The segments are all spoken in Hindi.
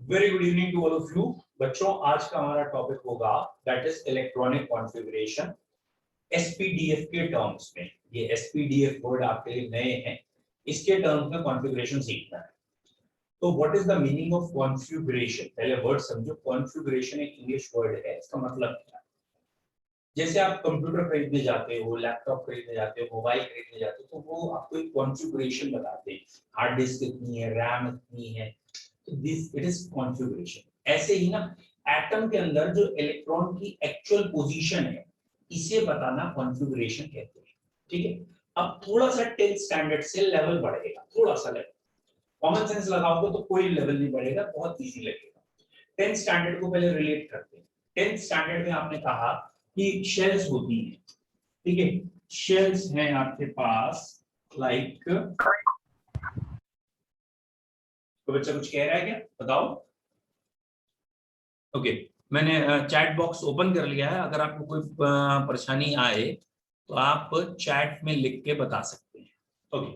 Very good evening to all of you. बच्चों, आज का हमारा टॉपिक होगा that is electronic configuration SPDF के टर्म्स में। ये एसपीडीएफ वर्ड आपके लिए नए हैं, इसके टर्म्स में कॉन्फ़िगरेशन सीखना है। तो what is the meaning of configuration? पहले वर्ड समझो। कॉन्फ़िगरेशन एक इंग्लिश वर्ड है, इसका मतलब क्या है? जैसे आप कंप्यूटर खरीदने जाते हो, लैपटॉप खरीदने जाते हो, मोबाइल खरीदने जाते हो, तो वो आपको एक कॉन्फ़िगरेशन बताते हैं। हार्ड डिस्क कितनी है, रैम कितनी है, दिस इट इज कॉन्फ़िगरेशन। ऐसे ही ना एटम के अंदर जो इलेक्ट्रॉन की एक्चुअल पोजीशन है, इसे बताना कॉन्फ़िगरेशन कहते हैं। ठीक है। अब थोड़ा सा 10th स्टैंडर्ड से लेवल बढ़ेगा, थोड़ा सा लेवल। कॉमन सेंस लगाओगे तो कोई लेवल नहीं बढ़ेगा, बहुत इजी लगेगा। 10th स्टैंडर्ड को पहले रिलेट करते हैं। 10th स्टैंडर्ड में आपने कहा कि शेल्स होती हैं, ठीक है। शेल्स हैं आपके पास, लाइक तो बच्चा कुछ कह रहा है क्या, बताओ। ओके, मैंने चैट बॉक्स ओपन कर लिया है। अगर आपको कोई परेशानी आए तो आप चैट में लिख के बता सकते हैं। ओके,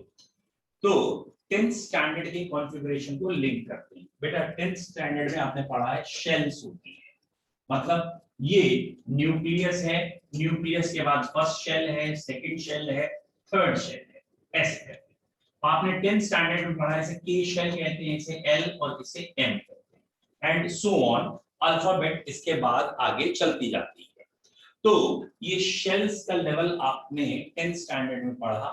तो 10th स्टैंडर्ड के कॉन्फ़िगरेशन को लिंक करते हैं। बेटा 10th स्टैंडर्ड में आपने पढ़ा है शेल्स होती है, मतलब ये न्यूक्लियस है, न्यूक्लियस के बाद फर्स्ट शेल है, सेकंड शेल है, थर्ड शेल है, ऐसे करते हैं। आपने 10th स्टैंडर्ड में पढ़ा है, इसे के शेल कहते हैं, इसे एल और इसे एम कहते हैं, एंड सो ऑन। अल्फाबेट इसके बाद आगे चलती जाती है। तो ये शेल्स का लेवल आपने 10th स्टैंडर्ड में पढ़ा,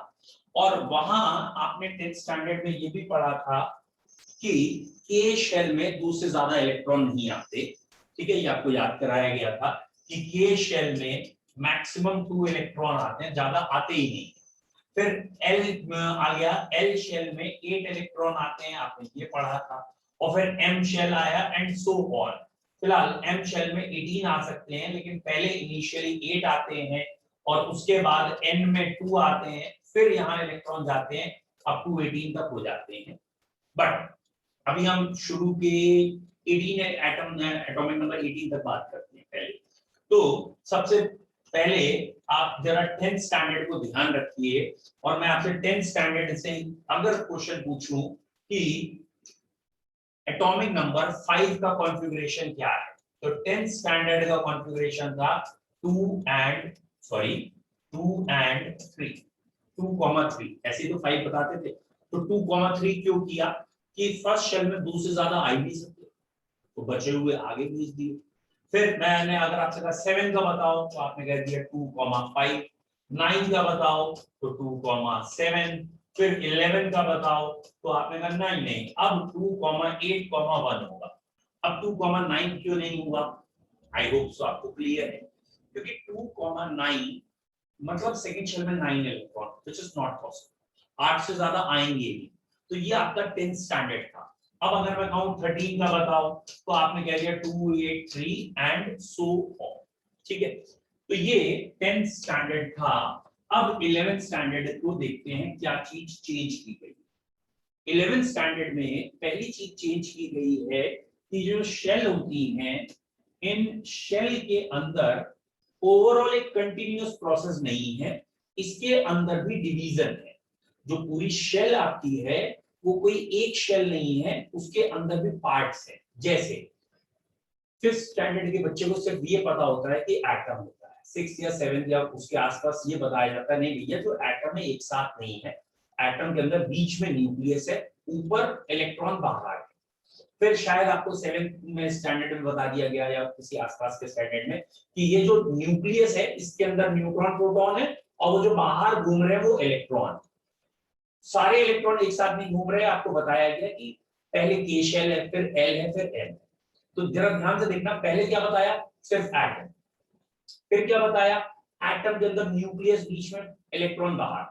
और वहां आपने 10th स्टैंडर्ड में ये भी पढ़ा था कि के शेल में 2 से ज्यादा इलेक्ट्रॉन नहीं आते। ठीक है, ये आपको याद कराया गया था कि के शेल में मैक्सिमम 2 इलेक्ट्रॉन आते हैं, ज्यादा आते ही नहीं। फिर एल आ गया, एल शेल में 8 इलेक्ट्रॉन आते हैं, आपने ये पढ़ा था। और फिर एम शेल आया, एंड सो ऑन। फिलहाल एम शेल में 18 आ सकते हैं, लेकिन पहले इनिशियली 8 आते हैं, और उसके बाद एन में 2 आते हैं, फिर यहाँ इलेक्ट्रॉन जाते हैं, अप टू 18 तक हो जाते हैं। बट अभी हम शुरू के 18 एटॉमिक नंबर 18 तक बात करते हैं पहले। तो सबसे पहले आप जरा 10th स्टैंडर्ड को ध्यान रखिए, और मैं आपसे 10th स्टैंडर्ड से अगर क्वेश्चन पूछूं कि एटॉमिक नंबर 5 का कॉन्फ़िगरेशन क्या है, तो 10th स्टैंडर्ड का कॉन्फ़िगरेशन था 2 एंड 3, 2,3। ऐसे तो 5 बताते थे, तो 2,3 क्यों किया कि फर्स्ट शेल में 2 से ज्यादा आ ही नहीं सकते, तो बचे हुए आगे भेज दिए। फिर मैंने अगर आपसे कहा 7 का बताओ, तो आपने कह दिया 2,5। 9 का बताओ तो 2,7। फिर 11 का बताओ तो आपने कहा नहीं, अब 2,8,1 होगा। अब 2,9 क्यों नहीं हुआ? आई होप सो आपको क्लियर है, क्योंकि 2,9 मतलब सेकंड शेल में 9 electron, which is not possible. 8 से ज्यादा आएंगे ही। तो ये आपका 10th स्टैंडर्ड था। अब अगर मैं कहूं 13 का बताओ, तो आपने कह दिया 2, 8, 3 एंड सो ऑन। ठीक है, तो ये 10th स्टैंडर्ड था। अब 11th स्टैंडर्ड को देखते हैं क्या चीज चेंज की गई। 11th स्टैंडर्ड में पहली चीज चेंज की गई है कि जो शेल होती हैं, इन शेल के अंदर ओवरऑल एक कंटिन्यूअस प्रोसेस नहीं है, इसके अंदर भी डिवीजन है। जो पूरी शेल आपकी है वो कोई एक शेल नहीं है, उसके अंदर भी पार्ट्स है। जैसे 5th स्टैंडर्ड के बच्चे को सिर्फ ये पता होता है कि एटम होता है, 6th या 7th या उसके आसपास ये बताया जाता है, नहीं भैया जो एटम है एक साथ नहीं है। एटम के अंदर बीच में न्यूक्लियस है, ऊपर इलेक्ट्रॉन बाहर है। फिर शायद आपको 7th में स्टैंडर्ड में बता दिया गया या किसी आसपास के स्टैंडर्ड में कि ये जो न्यूक्लियस है इसके अंदर न्यूट्रॉन प्रोटॉन है, और वो जो बाहर घूम रहे हैं वो इलेक्ट्रॉन। सारे इलेक्ट्रॉन एक साथ नहीं घूम रहे, आपको बताया गया कि पहले के शेल है, फिर एल है, फिर एम। तो जरा ध्यान से देखना, पहले क्या बताया, सिर्फ एटम। फिर क्या बताया, एटम के अंदर न्यूक्लियस बीच में, इलेक्ट्रॉन बाहर।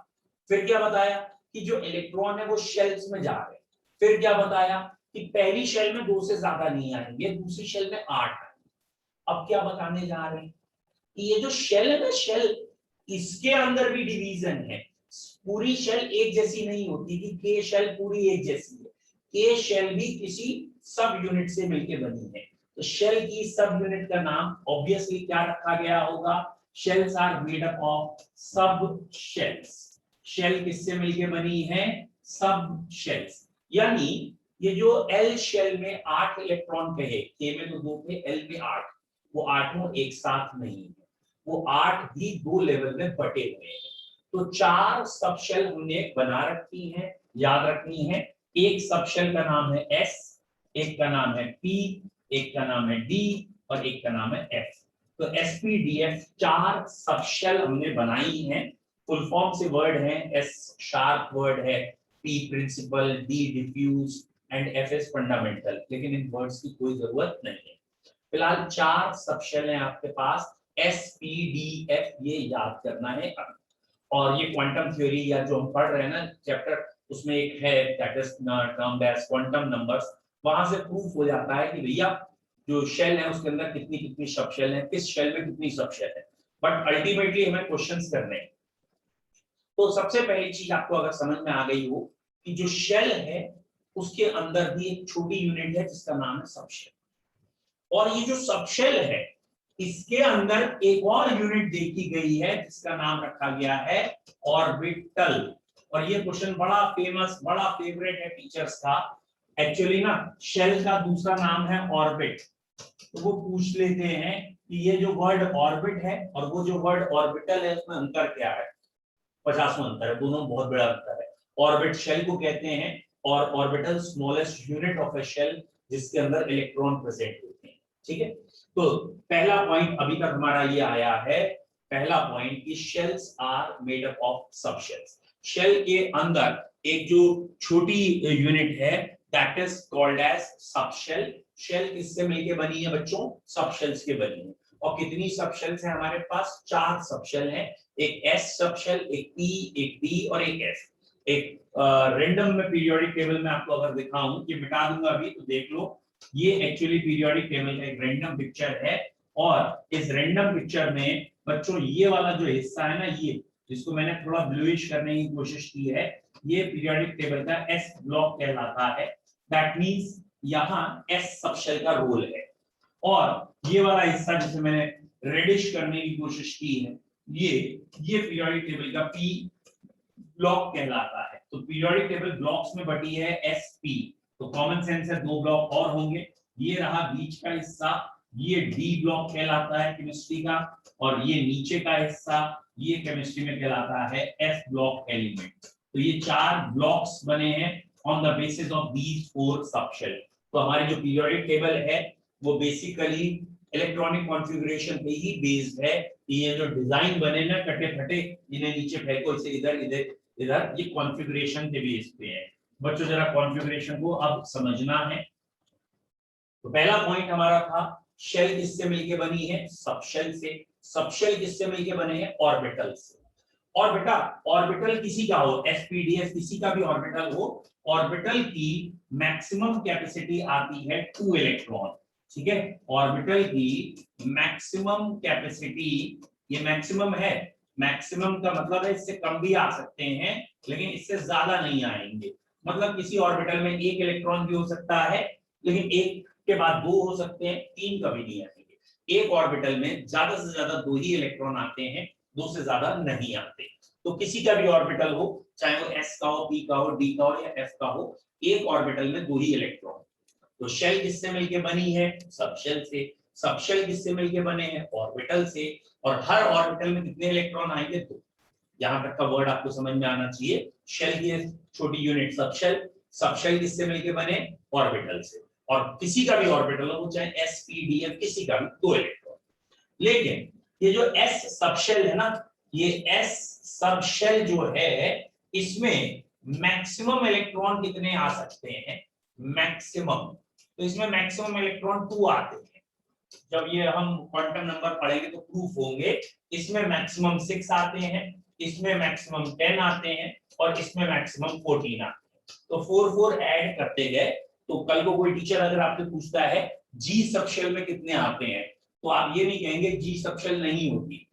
फिर क्या बताया कि जो इलेक्ट्रॉन है वो शेल्स में जा रहे हैं। फिर क्या बताया कि पहली शेल में 2 से ज्यादा नहीं आएंगे, दूसरी शेल में 8 आएंगे। अब क्या बताने जा रहे हैं कि ये जो शेल है ना, शेल इसके अंदर भी डिवीजन है। पूरी शेल एक जैसी नहीं होती कि के शेल पूरी एक जैसी है। के शेल भी किसी सब यूनिट से मिलकर बनी है। तो शेल की सब यूनिट का नाम ऑब्वियसली क्या रखा गया होगा, shells are made up of sub shells. Shell किससे मिलकर बनी है, सब शेल्स। यानी ये जो एल शेल में 8 इलेक्ट्रॉन कहे, के में तो 2 थे, एल में 8, वो आठों एक साथ नहीं है, वो 8 भी 2 लेवल में बटे हुए हैं। तो 4 सबशेल हमने बना रखी हैं, याद रखनी है। एक सबशेल का नाम है एस, एक का नाम है पी, एक का नाम है डी और एक का नाम है एफ। तो एसपीडीएफ 4 सबशेल हमने बनाई हैं। फुल फॉर्म से वर्ड है, एस शार्प वर्ड है, P principal, D diffuse and F is fundamental, लेकिन इन वर्ड्स की कोई जरूरत नहीं है। फिलहाल 4 सबशेल हैं आपके पास, एस पी डी एफ, ये याद करना है। और ये क्वांटम थ्योरी या जो हम पढ़ रहे हैं ना चैप्टर, उसमें एक है that is termed as quantum numbers, वहां से प्रूफ हो जाता है कि भैया जो शेल है उसके अंदर कितनी कितनी सब शेल है, किस शेल में कितनी सब शेल है। बट अल्टीमेटली हमें क्वेश्चंस करने हैं। तो सबसे पहली चीज आपको अगर समझ में आ गई हो कि जो शेल है उसके अंदर भी एक छोटी यूनिट है जिसका नाम है सबशेल, और ये जो सबशेल है इसके अंदर एक और यूनिट देखी गई है जिसका नाम रखा गया है ऑर्बिटल। और ये क्वेश्चन बड़ा फेमस, बड़ा फेवरेट है टीचर्स का। एक्चुअली ना शेल का दूसरा नाम है ऑर्बिट, तो वो पूछ लेते हैं कि ये जो वर्ड ऑर्बिट है और वो जो वर्ड ऑर्बिटल है उसमें अंतर क्या है। 50वां अंतर है, दोनों में बहुत बड़ा अंतर है। ऑर्बिट शेल को कहते हैं और orbital smallest unit of a shell जिसके अंदर इलेक्ट्रॉन प्रेजेंट होते हैं। ठीक है, तो पहला पॉइंट अभी तक हमारा ये आया है, पहला पॉइंट कि shells are made up of subshells. Shell के अंदर एक जो छोटी यूनिट है that is called as subshell. Shell किससे मिलके बनी है बच्चों? सबशेल्स के बनी है। और कितनी सबशेल्स है हमारे पास? 4 सबशेल है, एक एस सबशेल, एक पी, एक डी और एक एफ। एक रैंडम में पीरियोडिक टेबल में आपको अगर दिखाऊं, ये मिटा दूंगा अभी तो देख लो, ये एक्चुअली पीरियोडिक टेबल का एक रैंडम पिक्चर है। और इस रैंडम पिक्चर में बच्चों ये वाला जो हिस्सा है ना, ये जिसको मैंने थोड़ा ब्लूइश करने की कोशिश की है, ये पीरियोडिक टेबल का एस ब्लॉक कहलाता है। दैट मींस यहाँ एस सबशेल का रोल है। और ये वाला हिस्सा जिसे मैंने रेडिश करने की कोशिश की है, ये पीरियोडिक टेबल का पी ब्लॉक कहलाता है। तो पीरियोडिक टेबल ब्लॉक्स में बटी है एसपी, तो कॉमन सेंस है 2 ब्लॉक और होंगे। ये रहा बीच का हिस्सा, ये डी ब्लॉक कहलाता है केमिस्ट्री का, और ये नीचे का हिस्सा ये केमिस्ट्री में कहलाता है एफ ब्लॉक एलिमेंट। तो ये 4 ब्लॉक्स बने हैं on the basis of these 4 subshell. तो हमारी जो पीरियोडिक टेबल है वो बेसिकली इलेक्ट्रॉनिक कॉन्फ़िगरेशन पे ही बेस्ड है। ये जो डिजाइन बने ना कटे फटे, इन्हें नीचे फेंको, इसे इधर इधर इधर, ये कॉन्फ़िगरेशन के बेस पे है। बच्चों जरा कॉन्फ़िगरेशन को अब समझना है। तो पहला पॉइंट हमारा था शेल किससे मिलके बनी है? सबशेल से। सबशेल किससे मिलके बने हैं? ऑर्बिटल से। और बेटा ऑर्बिटल किसी का हो, एसपीडीएफ किसी का भी ऑर्बिटल हो, ऑर्बिटल की मैक्सिमम कैपेसिटी आती है 2 इलेक्ट्रॉन। ठीक है, ऑर्बिटल की मैक्सिमम कैपेसिटी, ये मैक्सिमम है, मैक्सिमम का मतलब है इससे कम भी आ सकते हैं लेकिन इससे ज्यादा नहीं आएंगे। मतलब किसी ऑर्बिटल में 1 इलेक्ट्रॉन भी हो सकता है, लेकिन 1 के बाद 2 हो सकते हैं, 3 कभी नहीं आएंगे। एक ऑर्बिटल में ज्यादा से ज्यादा 2 ही इलेक्ट्रॉन आते हैं, 2 से ज्यादा नहीं आते। तो किसी का भी ऑर्बिटल हो, चाहे वो एस का हो, पी का हो, डी का हो या एफ का हो, एक ऑर्बिटल में 2 ही इलेक्ट्रॉन। तो शेल किससे मिलके बनी है? सबशेल से। सबशेल किससे मिलके बने हैं? ऑर्बिटल से। और हर ऑर्बिटल में कितने इलेक्ट्रॉन आएंगे? 2। यहां तक का वर्ड आपको समझ में आना चाहिए। शेल की छोटी यूनिट सबशेल, सबशेल किससे मिलके बने? ऑर्बिटल से। और किसी का भी ऑर्बिटल हो, चाहे एस पी डी एफ, किसी का भी 2 इलेक्ट्रॉन। लेकिन ये जो एस सबशेल है ना, ये एस सबशेल जो है इसमें मैक्सिमम इलेक्ट्रॉन कितने आ सकते हैं? मैक्सिमम, तो इसमें मैक्सिमम इलेक्ट्रॉन 2 आते हैं। जब ये हम क्वांटम नंबर पढ़ेंगे तो प्रूफ होंगे। इसमें मैक्सिमम 6 आते हैं, इसमें मैक्सिमम 10 आते हैं और इसमें मैक्सिमम 14 आते हैं। तो 4 ऐड करते गए। तो कल को कोई टीचर अगर आपसे पूछता है जी सबशेल में कितने आते हैं, तो आप ये नहीं कहेंगे जी सबशेल नहीं होती।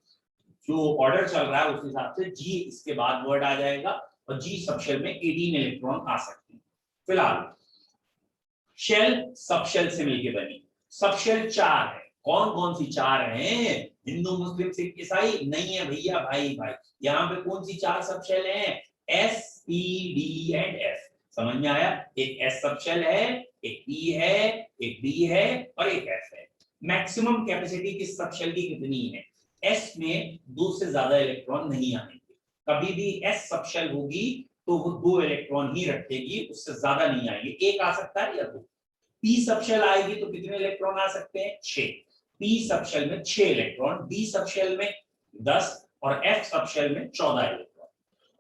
जो ऑर्डर चल रहा है उस हिसाब से जी इसके बाद वर्ड आ जाएगा और जी सबशेल में 18 इलेक्ट्रॉन आ सकते हैं। फिलहाल शेल सबशेल से मिलके बनी। सबशेल 4 है। कौन कौन सी 4 हैं? हिंदू, मुस्लिम, सिख, ईसाई नहीं है भैया, भाई भाई। यहाँ पे कौन सी 4 सबशेल हैं? S, P, D and F. समझ में आया? एक एस सब शेल है, एक पी है, एक डी है और एक एफ है। मैक्सिमम कैपेसिटी किस सब शेल की कितनी है? एस में 2 से ज्यादा इलेक्ट्रॉन नहीं आएंगे। कभी भी एस सब शेल होगी तो वो 2 इलेक्ट्रॉन ही रखेगी, उससे ज्यादा नहीं आएंगे। एक आ सकता है या 2। पी सब शेल आएगी तो कितने इलेक्ट्रॉन आ सकते हैं? 6। पी सब शेल में 6 इलेक्ट्रॉन, डी सब शेल में 10 और एफ सब शेल में 14 इलेक्ट्रॉन।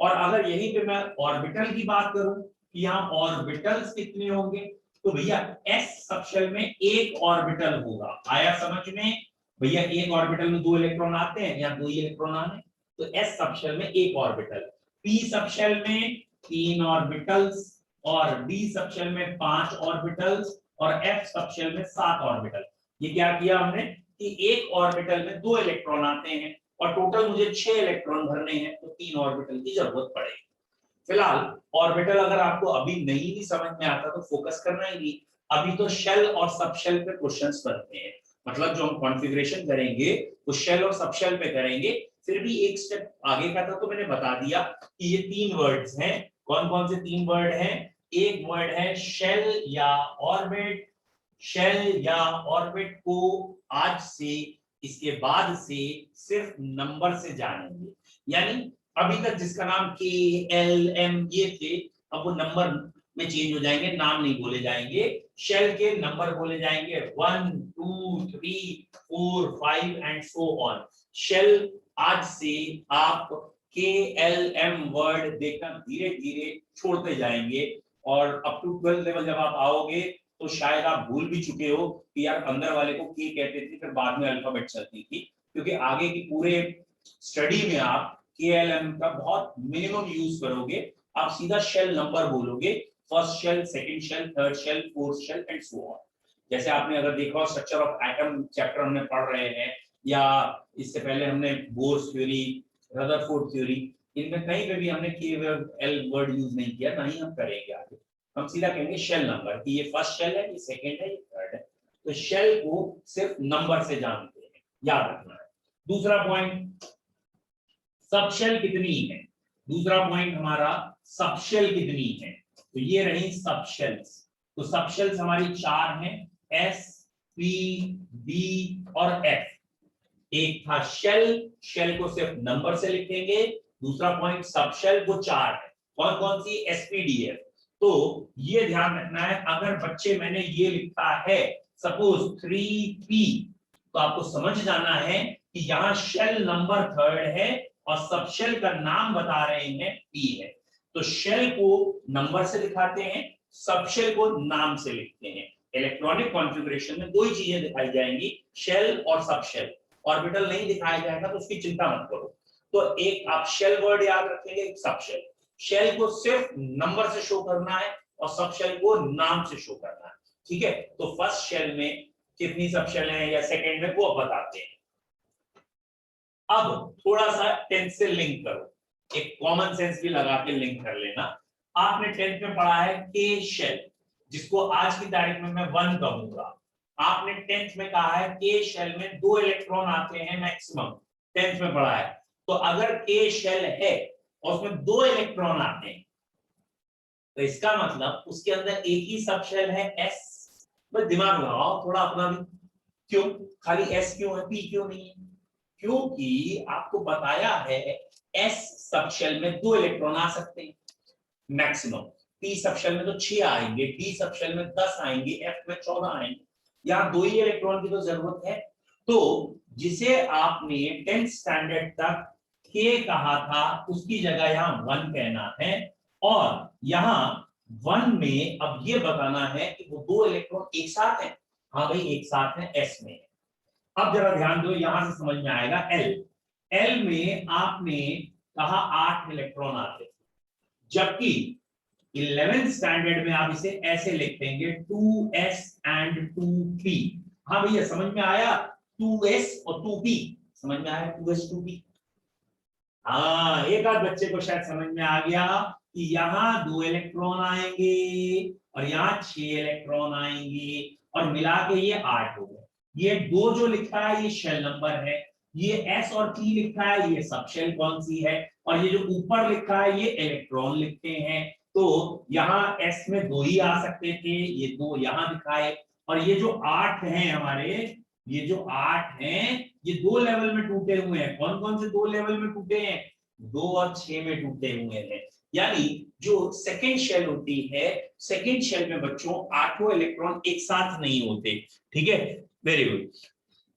और अगर यहीं पे मैं ऑर्बिटल की बात करूं कि यहाँ ऑर्बिटल्स कितने होंगे, तो भैया एस सब शेल में एक ऑर्बिटल होगा। आया समझ में? भैया एक ऑर्बिटल में 2 इलेक्ट्रॉन आते हैं या 2 ही इलेक्ट्रॉन आने, तो एस सब शेल में एक ऑर्बिटल। पी सब शेल में 3 ऑर्बिटल्स और डी सब शेल में 5 ऑर्बिटल्स और एफ सब शेल में 7 ऑर्बिटल। ये क्या किया हमने कि एक ऑर्बिटल में 2 इलेक्ट्रॉन आते हैं और टोटल मुझे 6 इलेक्ट्रॉन भरने हैं, तो 3 ऑर्बिटल की जरूरत पड़ेगी। फिलहाल ऑर्बिटल अगर आपको अभी नहीं भी समझ में आता तो फोकस करना ही नहीं, अभी तो शेल और सब शेल पे क्वेश्चंस बनते हैं। मतलब जो हम कॉन्फ़िगरेशन करेंगे वो शेल और सब शेल पे करेंगे। फिर भी एक स्टेप आगे का था तो मैंने बता दिया कि ये 3 वर्ड्स हैं। कौन कौन से 3 वर्ड हैं? एक वर्ड है शेल या ऑर्बिट। शेल या ऑर्बिट को आज से, इसके बाद से सिर्फ नंबर से जानेंगे। यानी अभी तक जिसका नाम के एल एम ये थे, अब वो नंबर में चेंज हो जाएंगे, नाम नहीं बोले जाएंगे। शेल के नंबर बोले जाएंगे 1 2 3 4 5 एंड सो ऑन। शेल आज से आप के एल एम वर्ड देखना धीरे धीरे छोड़ते जाएंगे और अप टू 12 लेवल जब आप आओगे तो शायद आप भूल भी चुके हो कि यार अंदर वाले को के कहते थे, फिर बाद में अल्फाबेट चलती थी। क्योंकि आगे की पूरे स्टडी में आप KLM का बहुत मिनिमम यूज करोगे। आप सीधा शेल नंबर बोलोगे, first shell, second shell, third shell, fourth shell and so on. जैसे आपने अगर देखा स्ट्रक्चर ऑफ एटम चैप्टर हमने पढ़ रहे हैं, या इससे पहले हमने बोर्स थ्योरी, रदरफोर्ड थ्योरी, इनमें कहीं पे भी हमने KL वर्ड यूज नहीं किया, ना ही हम करेंगे आगे। हम सीधा कहेंगे शेल नंबर कि ये फर्स्ट शेल है, ये सेकंड है, ये थर्ड है। तो शेल को सिर्फ नंबर से जानते हैं, याद रखना है। दूसरा पॉइंट, सब शेल कितनी है। दूसरा पॉइंट हमारा सब शेल कितनी है। तो ये रही सब शेल्स। तो सब शेल्स हमारी 4 हैं, एस, पी, डी और एफ। एक था शेल, शेल को सिर्फ नंबर से लिखेंगे। दूसरा पॉइंट सब शेल, वो 4 है। कौन कौन सी? एसपीडीएफ। तो ये ध्यान रखना है, अगर बच्चे मैंने ये लिखा है सपोज 3p, तो आपको समझ जाना है कि यहाँ शेल नंबर 3rd है और सब शेल का नाम बता रहे हैं p है। तो शेल को नंबर से दिखाते हैं, सब शेल को नाम से लिखते हैं। इलेक्ट्रॉनिक कॉन्फ़िगरेशन में 2 ही चीजें दिखाई जाएंगी, शेल और सब शेल। ऑर्बिटल नहीं दिखाया जाएगा तो उसकी चिंता मत करो। तो एक आप शेल वर्ड याद रखेंगे, एक सब शेल। शेल को सिर्फ नंबर से शो करना है और सब शेल को नाम से शो करना है, ठीक है। तो फर्स्ट शेल में कितनी सब शेल हैं या सेकंड में, वो बताते हैं। अब थोड़ा सा 10th से लिंक करो, एक कॉमन सेंस भी लगा के लिंक कर लेना। आपने 10th में पढ़ा है के शेल, जिसको आज की तारीख में मैं 1 कहूंगा। आपने 10th में कहा है के शेल में 2 इलेक्ट्रॉन आते हैं मैक्सिमम, 10th में पढ़ा है। तो अगर के शेल है और उसमें 2 इलेक्ट्रॉन आते हैं, तो इसका मतलब उसके अंदर एक ही सब शेल है, एस। बस दिमाग लगाओ थोड़ा अपना भी, क्यों खाली एस क्यों है, पी क्यों नहीं है? क्योंकि आपको बताया है एस सब शेल में 2 इलेक्ट्रॉन आ सकते हैं मैक्सिमम। पी सब शेल में तो 6 आएंगे, डी सब शेल में 10 आएंगे, एफ में 14 आएंगे। यहाँ 2 ही इलेक्ट्रॉन की तो जरूरत है। तो जिसे आपने 10th स्टैंडर्ड तक के कहा था, उसकी जगह यहाँ 1 कहना है। और यहाँ 1 में अब ये बताना है कि वो 2 इलेक्ट्रॉन एक साथ हैं। हाँ भाई एक साथ हैं, एस में। अब जरा ध्यान दो, यहां से समझ में आएगा। एल में आपने कहा 8 इलेक्ट्रॉन आते, जबकि 11th स्टैंडर्ड में आप इसे ऐसे लिखेंगे 2s and 2p। हाँ भैया समझ में आया, 2s और 2p समझ में आया, 2s 2p। हाँ एक आध बच्चे को शायद समझ में आ गया कि यहाँ 2 इलेक्ट्रॉन आएंगे और यहाँ 6 इलेक्ट्रॉन आएंगे और मिला के ये 8 हो गए। ये 2 जो लिखा है ये शेल नंबर है, ये एस और पी लिखा है ये सब शेल कौन सी है, और ये जो ऊपर लिखा है ये इलेक्ट्रॉन लिखते हैं। तो यहाँ s में 2 ही आ सकते थे, ये 2 यहाँ दिखाए, और ये जो 8 हैं हमारे, ये जो 8 हैं ये 2 लेवल में टूटे हुए हैं। कौन कौन से 2 लेवल में टूटे हैं? 2 और 6 में टूटे हुए हैं। यानी जो सेकेंड शेल होती है, सेकेंड शेल में बच्चों 8 इलेक्ट्रॉन एक साथ नहीं होते। ठीक है, वेरी गुड।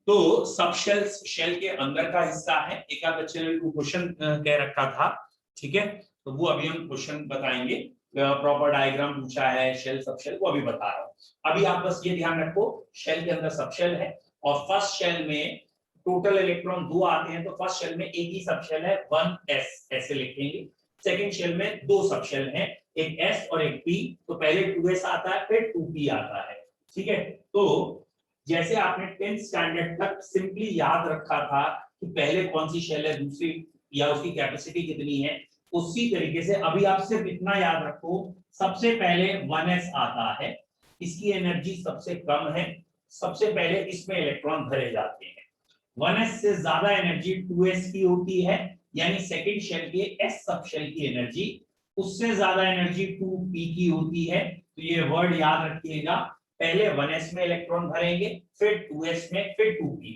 तो सब शेल के अंदर का हिस्सा है। एक आध बच्चे ने क्वेश्चन कह रखा था, ठीक है, तो वो अभी हम क्वेश्चन बताएंगे। प्रॉपर डायग्राम पूछा है शेल सब शेल, वो अभी बता रहा हूँ। अभी आप बस ये ध्यान रखो, शेल के अंदर सब शेल है और फर्स्ट शेल में टोटल इलेक्ट्रॉन 2 आते हैं, तो फर्स्ट शेल में एक ही सब शेल है 1s, ऐसे लिखेंगे। सेकेंड शेल में 2 सब शेल हैं, एक s और एक p, तो पहले 2s आता है फिर 2p आता है। ठीक है, तो जैसे आपने 10th स्टैंडर्ड तक सिंपली याद रखा था कि पहले कौन सी शेल है, दूसरी या उसकी कैपेसिटी कितनी है, उसी तरीके से अभी आप सिर्फ इतना याद रखो, सबसे पहले 1s आता है, इसकी एनर्जी सबसे कम है, सबसे पहले इसमें इलेक्ट्रॉन भरे जाते हैं। 1s से ज्यादा एनर्जी 2s की होती है, यानी सेकंड शेल के s सब शेल की एनर्जी, उससे ज्यादा एनर्जी 2p की होती है। तो ये वर्ड याद रखिएगा, पहले 1s में इलेक्ट्रॉन भरेंगे, फिर 2s में, फिर 2p।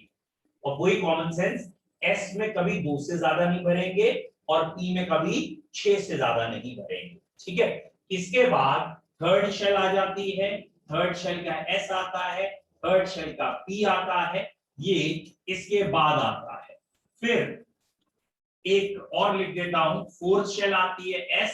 और वही कॉमन सेंस, s में कभी 2 से ज्यादा नहीं भरेंगे और p में कभी 6 से ज्यादा नहीं भरेंगे। ठीक है, इसके बाद थर्ड शेल आ जाती है, थर्ड शेल का s आता है, थर्ड शेल का p आता है, ये इसके बाद आता है। फिर एक और लिख देता हूं, फोर्थ शेल आती है s,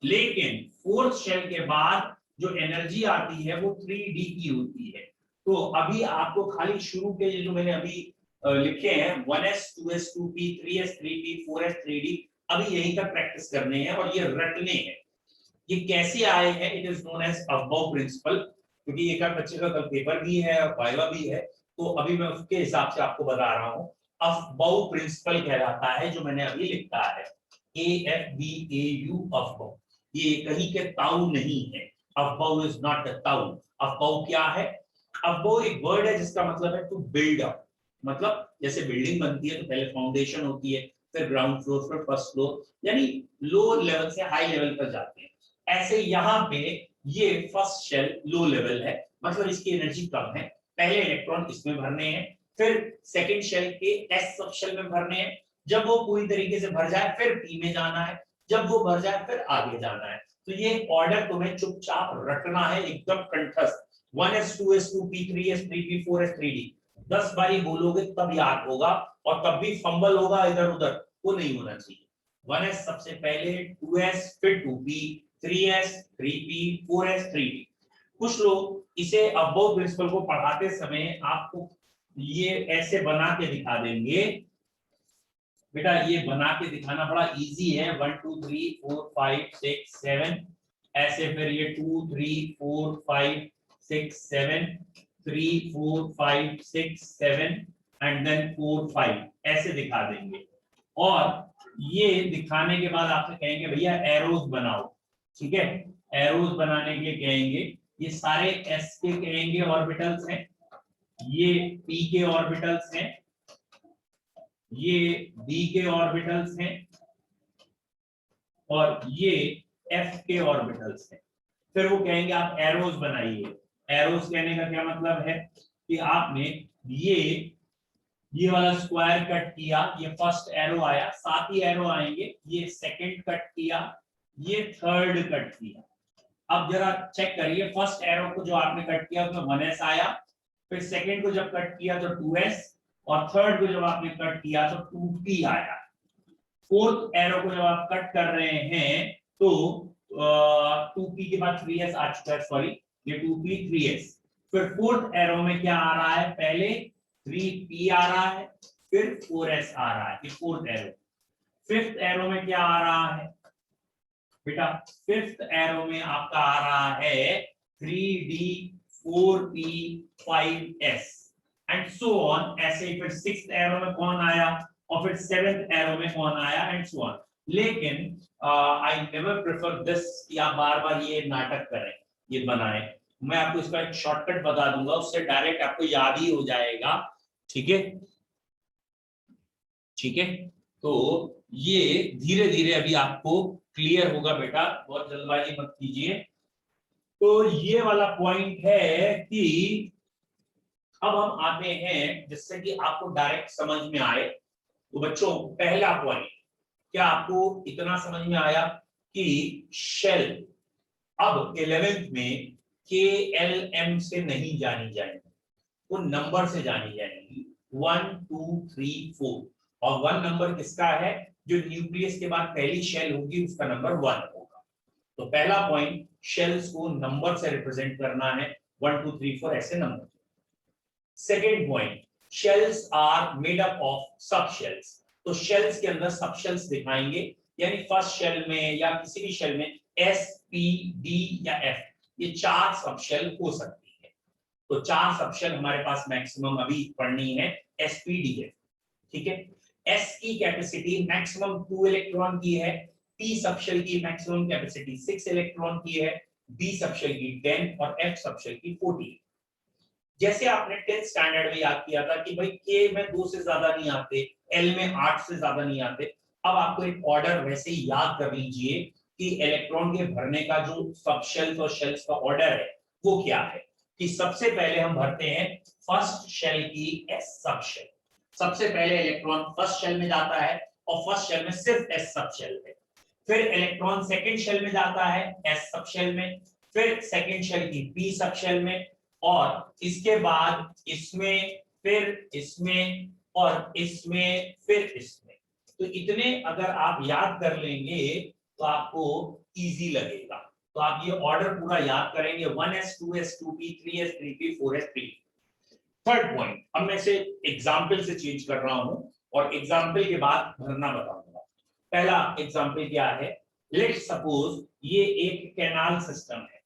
लेकिन फोर्थ शेल के बाद जो एनर्जी आती है वो 3d की होती है। तो अभी आपको खाली शुरू के जो मैंने अभी लिखे हैं 1s 2s 2p 3s 3p 4s 3d, अभी यही का प्रैक्टिस करने हैं और ये रटने हैं। ये कैसे आए हैं, it is known as Aufbau principle, क्योंकि एक आध बच्चे का कल पेपर भी है और वाइवा भी है, तो अभी मैं उसके हिसाब से आपको बता रहा हूँ। अबव प्रिंसिपल कहलाता है जो मैंने अभी लिखा है, AFBAU अबव, ये कहीं के ताऊ नहीं है, अबव इज नॉट अ ताऊ। अबव क्या है? अबव एक वर्ड है जिसका मतलब है टू बिल्ड अप, मतलब जैसे बिल्डिंग बनती है तो पहले फाउंडेशन होती है, फिर ग्राउंड फ्लोर, फिर फर्स्ट फ्लोर, यानी लो लेवल से हाई लेवल पर जाते हैं। ऐसे यहाँ पे ये फर्स्ट शेल लो लेवल है, मतलब इसकी एनर्जी कम है, पहले इलेक्ट्रॉन इसमें भरने हैं, फिर सेकंड शेल के एस सब शेल में भरने हैं, जब वो पूरी तरीके से भर जाए फिर पी में जाना है, जब वो भर जाए फिर आगे जाना है। तो ये ऑर्डर तुम्हें चुपचाप रटना है, एकदम कंठस्थ। 1s 2s 2p 3s 3p 4s 3d 10 बारी बोलोगे तब याद होगा, और तब भी फंबल होगा इधर उधर, वो नहीं होना चाहिए। 1s सबसे पहले, 2s फिर 2p, 3s 3p 4s 3d। कुछ लोग इसे अबव प्रिंसिपल को पढ़ाते समय आपको ये ऐसे बना के दिखा देंगे, बेटा ये बना के दिखाना बड़ा इजी है, 1 2 3 4 5 6 7 ऐसे, फिर ये 2 3 4 5 6 7 3 4 5 6 7 एंड देन 4 5 ऐसे दिखा देंगे। और ये दिखाने के बाद आपसे कहेंगे भैया एरोज बनाओ, ठीक है, एरोज बनाने के लिए कहेंगे, ये सारे एस के कहेंगे ऑर्बिटल्स हैं, ये पी के ऑर्बिटल्स हैं, ये डी के ऑर्बिटल्स हैं, और ये एफ के ऑर्बिटल्स हैं। फिर वो कहेंगे आप एरोज बनाइए। एरोज कहने का क्या मतलब है कि आपने ये वाला स्क्वायर कट किया, ये फर्स्ट एरो आया, 7 ही एरो आएंगे, ये सेकंड कट किया, ये थर्ड कट किया। अब जरा चेक करिए, फर्स्ट एरो को जो आपने कट किया उसमें 1s आया, फिर सेकंड को जब कट किया तो 2s, और थर्ड को जब आपने कट किया तो 2p आया। फोर्थ एरो को जब आप कट कर रहे हैं तो 2p के बाद 3s आ चुका है, सॉरी ये 2p 3s। फिर फोर्थ एरो में क्या आ रहा है, पहले 3p आ रहा है, फिर 4s आ रहा है, ये फोर्थ एरो। फिफ्थ एरो में क्या आ रहा है बेटा, फिफ्थ एरो में आपका आ रहा है 3d 4p 5s and so on, ऐसे ही। फिर सिक्स्थ एरो में कौन आया, और फिर सेवेंथ एरो में कौन आया, एंड सो ऑन। लेकिन आई नेवर प्रेफर दिस कि आप बार बार ये नाटक करें, ये बनाएं। मैं आपको इसका एक शॉर्टकट बता दूंगा, उससे डायरेक्ट आपको याद ही हो जाएगा, ठीक है, ठीक है। तो ये धीरे धीरे अभी आपको क्लियर होगा बेटा, बहुत जल्दबाजी मत कीजिए। तो ये वाला पॉइंट है कि अब हम आते हैं जिससे कि आपको डायरेक्ट समझ में आए। तो बच्चों पहला पॉइंट, क्या आपको इतना समझ में आया कि शेल अब 11th में KLM से नहीं जानी जाएगी, वो नंबर से जानी जाएगी 1 2 3 4। और 1 नंबर किसका है? जो न्यूक्लियस के बाद पहली शेल होगी उसका नंबर 1 होगा। तो पहला पॉइंट, शेल्स को नंबर से रिप्रेजेंट करना है, 1 2 3 4 ऐसे number. Second point, shells are made up of sub shells. तो शेल्स के अंदर सब शेल्स दिखाएंगे, यानी फर्स्ट शेल में या किसी भी शेल में S P D या F, ये 4 सब शेल हो सकती है। तो 4 सब शेल हमारे पास मैक्सिमम अभी पढ़नी है SPDF, ठीक है। S की कैपेसिटी मैक्सिमम 2 इलेक्ट्रॉन की है, P सब शेल की मैक्सिमम कैपेसिटी 6 इलेक्ट्रॉन की है, D सब शेल की 10 और F सब शेल की 40। जैसे आपने 10th स्टैंडर्ड में याद किया था कि भाई K में 2 से ज्यादा नहीं आते, L में 8 से ज्यादा नहीं आते। अब आपको एक ऑर्डर वैसे ही याद कर लीजिए कि इलेक्ट्रॉन के भरने का जो सब शेल्स और शेल्स का ऑर्डर है वो क्या है, कि सबसे पहले हम भरते हैं फर्स्ट शेल की S सब शेल। सबसे पहले इलेक्ट्रॉन फर्स्ट शेल में जाता है और फर्स्ट शेल में सिर्फ S सब शेल है। फिर इलेक्ट्रॉन सेकंड शेल में जाता है S सब शेल में, फिर सेकंड शेल की P सब शेल में, और इसके बाद इसमें, फिर इसमें और इसमें, फिर इसमें। तो इतने अगर आप याद कर लेंगे तो आपको इजी लगेगा। तो आप ये ऑर्डर पूरा याद करेंगे, 1s 2s 2p 3s 3p 4s 3। Third point, अब मैं इसे एग्जाम्पल से चेंज कर रहा हूं और एग्जाम्पल के बाद भरना बताऊंगा। पहला एग्जाम्पल क्या है, लेट्स सपोज ये एक कैनाल सिस्टम है,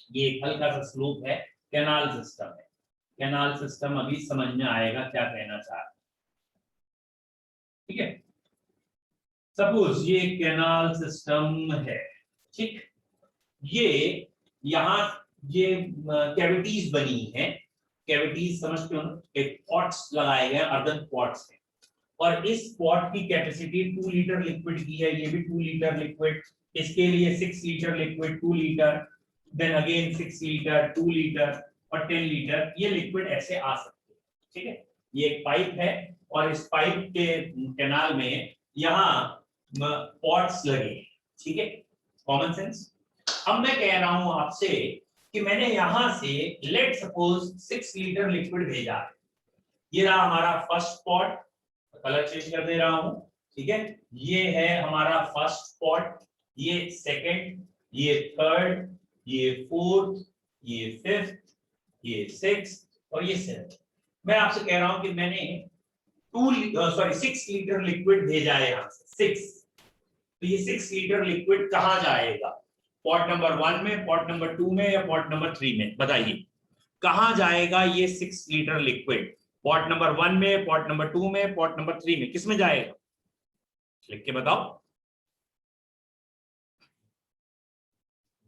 ये एक हल्का सा स्लोप है, कैनाल सिस्टम है। कैनाल सिस्टम अभी समझ में आएगा क्या कहना चाह रहा है, ठीक है। सपोज ये कैनाल सिस्टम है, ठीक। ये यहाँ ये कैविटीज बनी है, कैविटीज समझते हो ना, एक पॉट्स लगाए गए, अर्दन पॉट्स है, और इस पॉट की कैपेसिटी 2 लीटर लिक्विड की है, ये भी 2 लीटर लिक्विड, इसके लिए 6 litre liquid 2 litre, then again 6 litre 2 litre और 10 लीटर, ये लिक्विड ऐसे आ सकते हैं, ठीक है। ये एक पाइप है और इस पाइप के कैनाल में यहाँ पॉट्स लगे, ठीक है, कॉमन सेंस। अब मैं कह रहा हूं आपसे कि मैंने यहां से लेट सपोज 6 लीटर लिक्विड भेजा है, ये रहा हमारा फर्स्ट पॉट, कलर चेंज कर दे रहा हूं, ठीक है। ये है हमारा फर्स्ट पॉट, ये सेकंड, ये थर्ड, ये फोर्थ, ये फिफ्थ, ये सिक्स्थ और ये सेवंथ। मैं आपसे कह रहा हूं कि मैंने 6 लीटर लिक्विड भेजा है यहां से 6। तो ये 6 लीटर लिक्विड कहां जाएगा, पॉट नंबर 1 में, पॉट नंबर 2 में या पॉट नंबर 3 में, बताइए कहां जाएगा ये 6 लीटर लिक्विड, पॉट नंबर 1 में, पॉट नंबर 2 में, पॉट नंबर 3 में, किस में जाएगा, लिख के बताओ।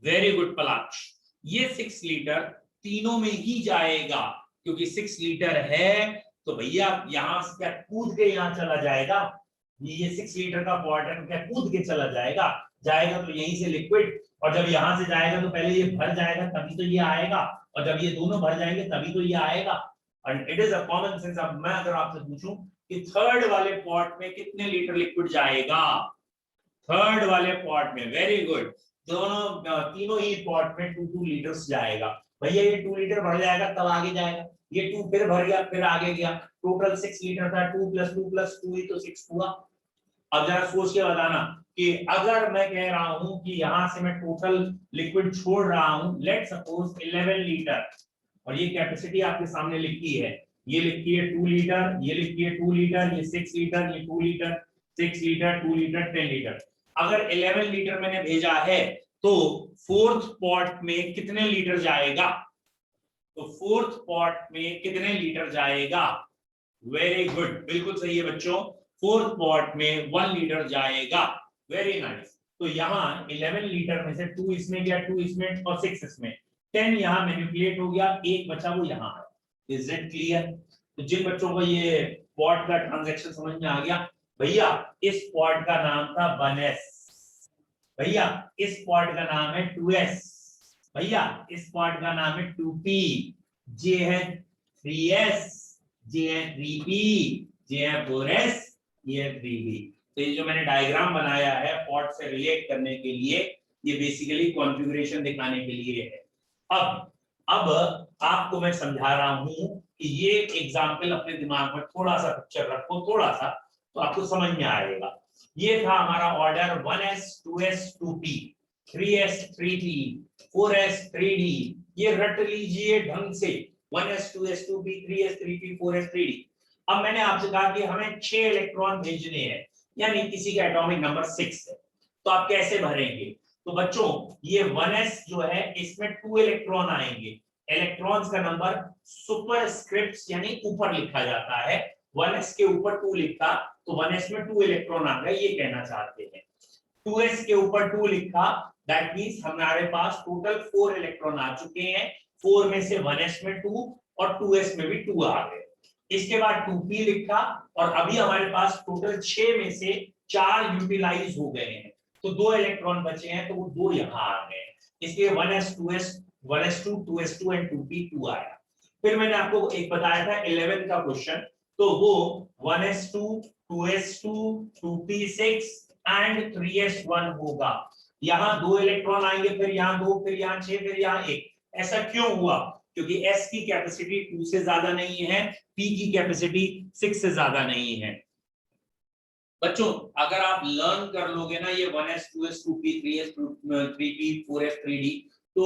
वेरी गुड पलाश, ये 6 लीटर तीनों में ही जाएगा, क्योंकि 6 लीटर है तो भैया यहां से क्या कूद के यहां चला जाएगा, ये 6 लीटर का पॉट है, क्या कूद के चला जाएगा, जाएगा तो यहीं से लिक्विड, और जब यहां से जाएगा तो पहले ये भर जाएगा तभी तो ये आएगा, और जब ये दोनों भर जाएंगे तभी तो ये आएगा। और it is a common sense. अब मैं अगर आपसे पूछूं कि थर्ड वाले पॉट में कितने लीटर लिक्विड जाएगा, थर्ड वाले पॉट में, वेरी गुड, दोनों तीनों ही पॉट में 2-2 लीटर्स जाएगा। भैया ये 2 लीटर भर जाएगा तब आगे जाएगा, ये 2 फिर भर गया फिर आगे गया, टोटल 6 लीटर था, 2 + 2 + 2 ही तो 6 हुआ। अब जरा सोच के बताना कि अगर मैं कह रहा हूं कि यहां से मैं टोटल लिक्विड छोड़ रहा हूं, लेट सपोज 11 लीटर, और ये कैपेसिटी आपके सामने लिखी है, ये लिखी है 2 लीटर, ये लिखी है 2 लीटर, ये 6 लीटर, ये 2 लीटर, 6 लीटर 2 लीटर 10 लीटर। अगर 11 लीटर मैंने भेजा है तो फोर्थ पॉट में कितने लीटर जाएगा, तो फोर्थ पॉट में कितने लीटर जाएगा, वेरी गुड, बिल्कुल सही है बच्चों, फोर्थ पॉट में 1 लीटर जाएगा, वेरी नाइस। तो यहाँ 11 लीटर में से 2 इसमें गया, 2 इसमें और 6 इसमें, 10 यहाँ मैनिपुलेट हो गया, एक बचा वो यहाँ है। Is it clear? तो जिन बच्चों को ये पॉट का ट्रांजैक्शन समझ में आ गया, भैया इस पॉट का नाम था 1s, भैया इस पॉट का नाम है 2s, भैया इस पॉट का नाम है 2p, जे है 3s, जे है 3p, जे है 4s, ये है 3b। तो ये जो मैंने डायग्राम बनाया है पॉट से रिलेट करने के लिए, ये बेसिकली कॉन्फ़िगरेशन दिखाने के लिए है। अब आपको मैं समझा रहा हूं कि ये एग्जांपल अपने दिमाग में थोड़ा सा पिक्चर रखो, थोड़ा सा, तो आपको समझ में आएगा। ये था हमारा order 1s 2s 2p 3s 3p 4s 3d, ये रट लीजिए ढंग से 1s 2s 2p 3s 3p 4s 3d। अब मैंने आपसे कहा कि हमें 6 इलेक्ट्रॉन भेजने हैं, यानी किसी का एटॉमिक नंबर 6 है, तो आप कैसे भरेंगे? तो बच्चों ये 1s जो है इसमें 2 इलेक्ट्रॉन आएंगे, इलेक्ट्रॉन्स का नंबर सुपरस्क्रिप्ट्स यानी ऊपर लिखा जाता है, 1s के ऊपर 2 लिखा तो 1s में 2 इलेक्ट्रॉन आ गए, ये कहना चाहते हैं। 2s के ऊपर 2 लिखा, दैट मींस हमारे पास टोटल 4 इलेक्ट्रॉन आ चुके हैं, 4 में से 1s में 2 और 2s में भी 2 आ गए। इसके बाद 2p लिखा और अभी हमारे पास टोटल 6 में से 4 यूटिलाइज हो गए हैं, तो 2 इलेक्ट्रॉन बचे हैं, तो वो 2 यहां आ गए, इसलिए 1s 2 2s2 एंड 2p2 आया। फिर मैंने आपको एक बताया था 11 का क्वेश्चन, तो वो 1s2 2s2 2p6 and 3s1 होगा। यहां 2 इलेक्ट्रॉन आएंगे, फिर यहां 2, फिर यहां 6, फिर यहां 1। ऐसा क्यों हुआ? क्योंकि s की कैपेसिटी 2 से ज्यादा नहीं है, p की कैपेसिटी 6 से ज्यादा नहीं है। बच्चों अगर आप लर्न कर लोगे ना ये 1s 2s 2p 3s 3p 4s 3d, तो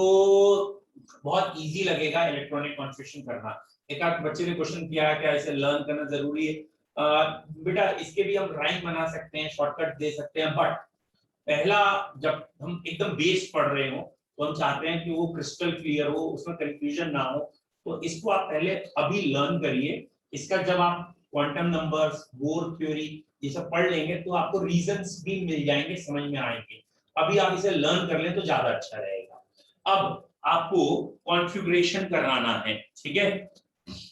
बहुत इजी लगेगा इलेक्ट्रॉनिक कॉन्फ़िगरेशन करना। एक आध बच्चे ने क्वेश्चन किया है क्या इसे लर्न करना जरूरी है? बेटा इसके भी हम ड्राइंग बना सकते हैं, शॉर्टकट दे सकते हैं, बट पहला जब हम एकदम बेस पढ़ रहे हो तो हम चाहते हैं कि वो क्रिस्टल क्लियर हो, उसमें कंफ्यूजन ना हो, तो इसको आप पहले अभी लर्न करिए। इसका जब आप क्वांटम नंबर्स, बोर थ्योरी ये सब पढ़ लेंगे तो आपको रीजंस भी मिल जाएंगे, समझ में आएंगे। अभी आप इसे लर्न कर लें तो ज्यादा अच्छा रहेगा। अब आपको कॉन्फ़िगरेशन कराना है, ठीक है?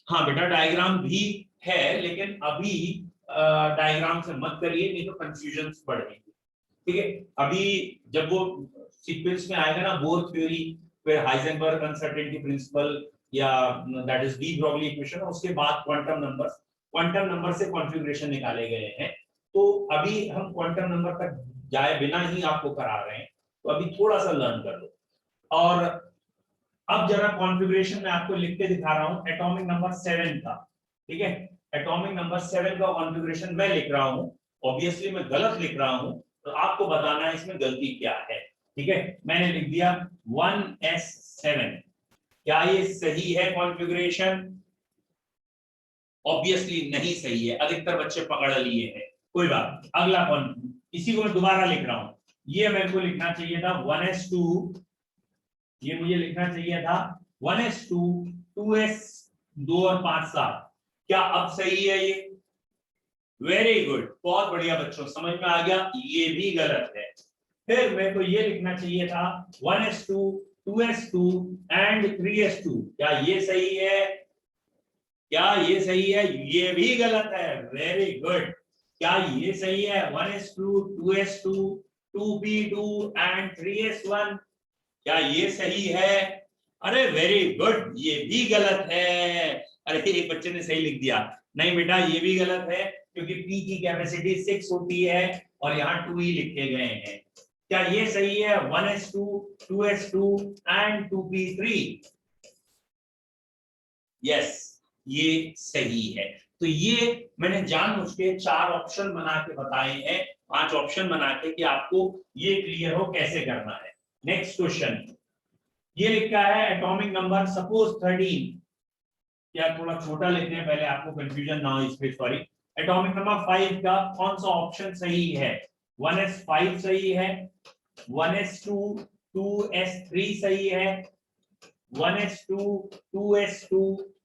हाँ बेटा डायग्राम भी है, लेकिन अभी डायग्राम से मत करिए, नहीं तो कंफ्यूजन बढ़ेंगे, ठीक है? अभी जब वो सीक्वेंस में आएगा ना बोर थ्योरी, फिर हाइजेनबर्ग अनसर्टेनिटी प्रिंसिपल या that is de Broglie equation, उसके बाद क्वांटम नंबर से कॉन्फ़िगरेशन निकाले गए हैं। तो अभी हम क्वांटम नंबर तक जाए बिना ही आपको करा रहे हैं, तो अभी थोड़ा सा लर्न कर लो। और अब जरा कॉन्फ़िगरेशन में आपको लिख के दिखा रहा हूं एटॉमिक नंबर 7 का, ठीक है? एटॉमिक नंबर 7 का कॉन्फ़िगरेशन मैं लिख रहा हूं, ऑब्वियसली मैं गलत लिख रहा हूं, तो आपको बताना है इसमें गलती क्या है, ठीक है? मैंने लिख दिया 1s7, क्या ये सही है कॉन्फ़िगरेशन? ऑब्वियसली नहीं सही है, अधिकतर बच्चे पकड़ लिए हैं, कोई बात। अगला कौन, इसी को मैं दोबारा लिख रहा हूं, ये मेरे को लिखना चाहिए था 1s2, ये मुझे लिखना चाहिए था 1s2 2s2 और 5 7। क्या अब सही है ये? वेरी गुड, बहुत बढ़िया बच्चों, समझ में आ गया, ये भी गलत है। फिर मेरे को ये लिखना चाहिए था 1s2 2s2 एंड 3s2, क्या ये सही है? क्या ये सही है? ये भी गलत है, वेरी गुड। क्या ये सही है? 1s2 2s2 2p2 and 3s1, क्या ये सही है? अरे वेरी गुड, ये भी गलत है। अरे एक बच्चे ने सही लिख दिया, नहीं बेटा ये भी गलत है, क्योंकि p की कैपेसिटी 6 होती है और यहाँ 2 ही लिखे गए हैं। क्या ये सही है? 1s2 2s2 and 2p3, yes ये सही है। तो ये मैंने जानबूझ के 4 ऑप्शन बना के बताए हैं, 5 ऑप्शन बना के, कि आपको ये क्लियर हो कैसे करना है। नेक्स्ट क्वेश्चन ये लिखा है एटॉमिक नंबर सपोज 13, या थोड़ा छोटा लेते हैं पहले, आपको कंफ्यूजन ना हो इसमें, सॉरी। एटॉमिक नंबर 5 का कौन सा ऑप्शन सही है? 1s5 सही है, 1s2 2s3 सही है, 1s2 2s2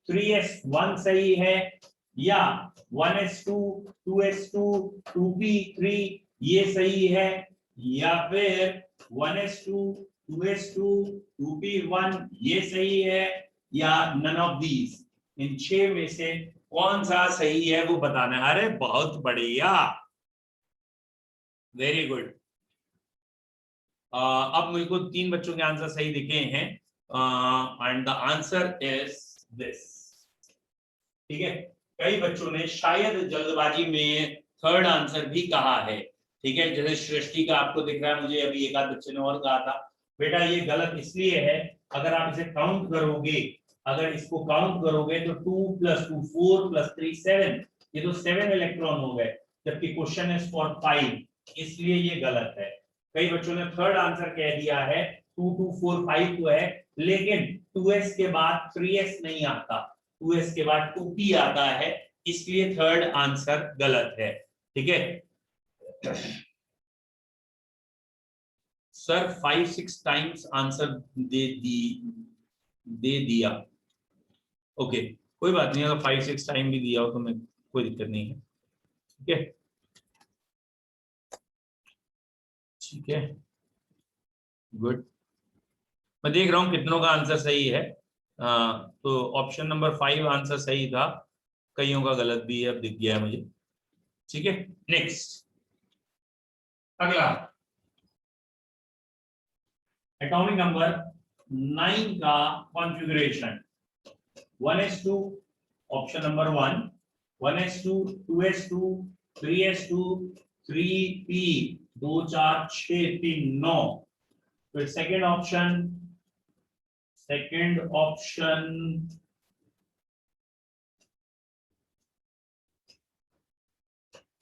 3s1 सही है, या 1s2 2s2 2p3 ये सही है, या फिर 1s2 2s2 2p1 ये सही है, या नन ऑफ दीज। इन 6 में से कौन सा सही है वो बताना है। अरे बहुत बढ़िया, वेरी गुड। अब मेरे को 3 बच्चों के आंसर सही दिखे हैं and the answer is this. ठीक है, कई बच्चों ने शायद जल्दबाजी में थर्ड आंसर भी कहा है। ठीक है, जैसे सृष्टि का आपको दिख रहा है, मुझे अभी एक आध बच्चे ने और कहा था। बेटा ये गलत इसलिए है, अगर आप इसे काउंट करोगे, अगर इसको काउंट करोगे तो 2 + 2 4 + 3 7, ये तो 7 इलेक्ट्रॉन हो गए, जबकि क्वेश्चन इज फॉर 5, इसलिए ये गलत है। कई बच्चों ने थर्ड आंसर कह दिया है, 2 2 4 5 तो है, लेकिन 2s के बाद 3s नहीं आता, 2s के बाद 2p आता है, इसलिए थर्ड आंसर गलत है। ठीक है सर, 5-6 टाइम्स आंसर दे दिया। ओके, कोई बात नहीं, अगर 5-6 टाइम भी दिया हो तो मैं कोई दिक्कत नहीं है। ठीक है, ठीक है, गुड। मैं देख रहा हूं कितनों का आंसर सही है। तो ऑप्शन नंबर 5 आंसर सही था, कईयों का गलत भी है, अब दिख गया है मुझे। ठीक है, नेक्स्ट, अगला एटॉमिक नंबर 9 का configuration 1s2, option number 1 1s2 2s2 3s2 3p 2 4 6 3 9। फिर second option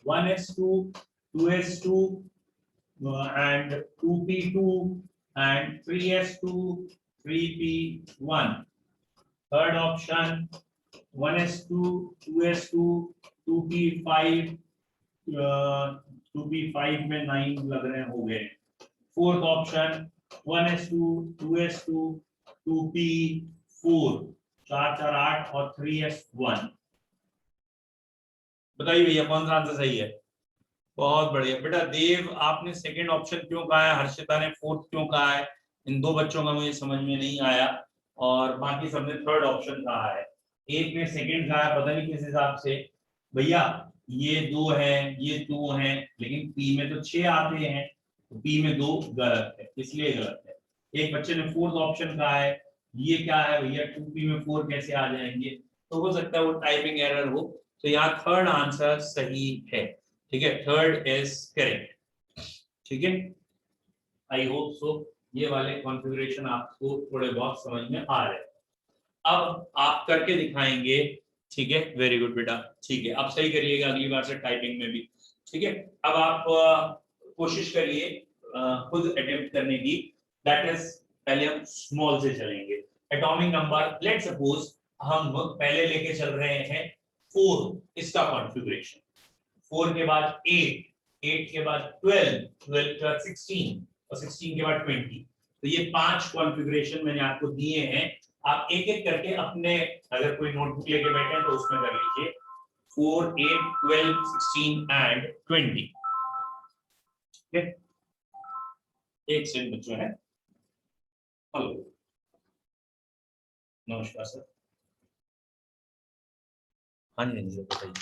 1s2 2s2 and 2p2 and 3s2 3p1। Third option 1s2 2s2 2p5 2p5 में 9 लग रहे हो गए। Fourth option 1s2 2s2 2p4 4 4 8 और 3s1। बताइए भैया कौन सा आंसर सही है? बहुत बढ़िया बेटा। देव, आपने सेकंड ऑप्शन क्यों कहा है? हर्षिता ने फोर्थ क्यों कहा है? इन दो बच्चों का मुझे समझ में नहीं आया, और बाकी सबने थर्ड ऑप्शन कहा है। एक ने सेकंड कहा है, पता नहीं किस हिसाब से। भैया ये 2 है, ये 2 है, लेकिन पी में तो 6 आते हैं, तो पी में 2 गलत है, इसलिए गलत है। एक बच्चे ने फोर्थ ऑप्शन कहा है, ये क्या है भैया, 2p में 4 कैसे आ जाएंगे? तो हो सकता है वो टाइपिंग एरर हो। तो यहाँ थर्ड आंसर सही है। ठीक है, थर्ड इज करेक्ट। ठीक है, आई होप सो ये वाले कॉन्फ़िगरेशन आपको थोड़े बहुत समझ में आ रहे हैं। अब आप करके दिखाएंगे। ठीक है, वेरी गुड बेटा। ठीक है, आप सही करिएगा अगली बार से टाइपिंग में भी। ठीक है, अब आप कोशिश करिए खुद अटेम्प्ट करने की। दैट इज, पहले हम स्मॉल से चलेंगे। एटॉमिक नंबर लेट सपोज हम पहले लेके चल रहे हैं 4, इसका कॉन्फ़िगरेशन। 4 के बाद 8, 8 के बाद 12, 12 के बाद 16 और 16 के बाद 20। तो ये 5 कॉन्फ़िगरेशन मैंने आपको दिए हैं। आप एक एक करके अपने, अगर कोई नोटबुक लेके बैठे हैं तो उसमें कर लीजिए। 4 8 12 16 एंड 20। ठीक है, एक सेकंड बच्चों है। हेलो, नमस्कार सर। हाँ जी, हाँ जी, बताइए।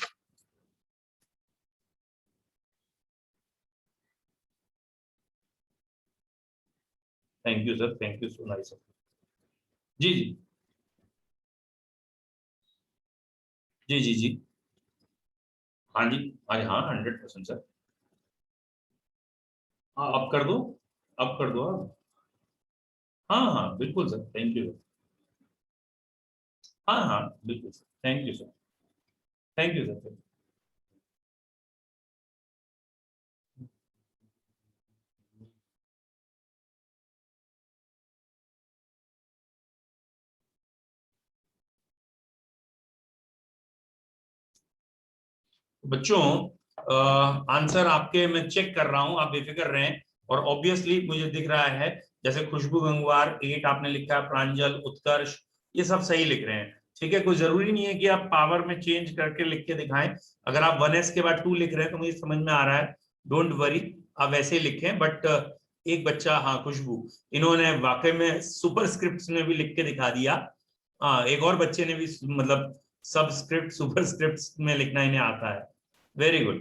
Thank you sir, thank you so nice sir. जी जी जी जी जी। हाँ जी, अरे हाँ, 100% सर। हाँ, अब कर दो, अब कर दो आप। हाँ हाँ बिल्कुल सर, थैंक यू। हाँ हाँ बिल्कुल sir, thank you sir, thank you sir. बच्चों आंसर आपके मैं चेक कर रहा हूं, आप बेफिक्र रहें। और ऑब्वियसली मुझे दिख रहा है, जैसे खुशबू गंगवार 8 आपने लिखा है, प्रांजल, उत्कर्ष, ये सब सही लिख रहे हैं। ठीक है, कोई जरूरी नहीं है कि आप पावर में चेंज करके लिख के दिखाएं। अगर आप 1s के बाद 2 लिख रहे हैं तो मुझे समझ में आ रहा है, डोंट वरी, आप वैसे ही लिखें। बट एक बच्चा, हाँ खुशबू, इन्होंने वाकई में सुपरस्क्रिप्ट में भी लिख के दिखा दिया। हाँ, एक और बच्चे ने भी मतलब सबस्क्रिप्ट सुपरस्क्रिप्ट में लिखना इन्हें आता है। Very good,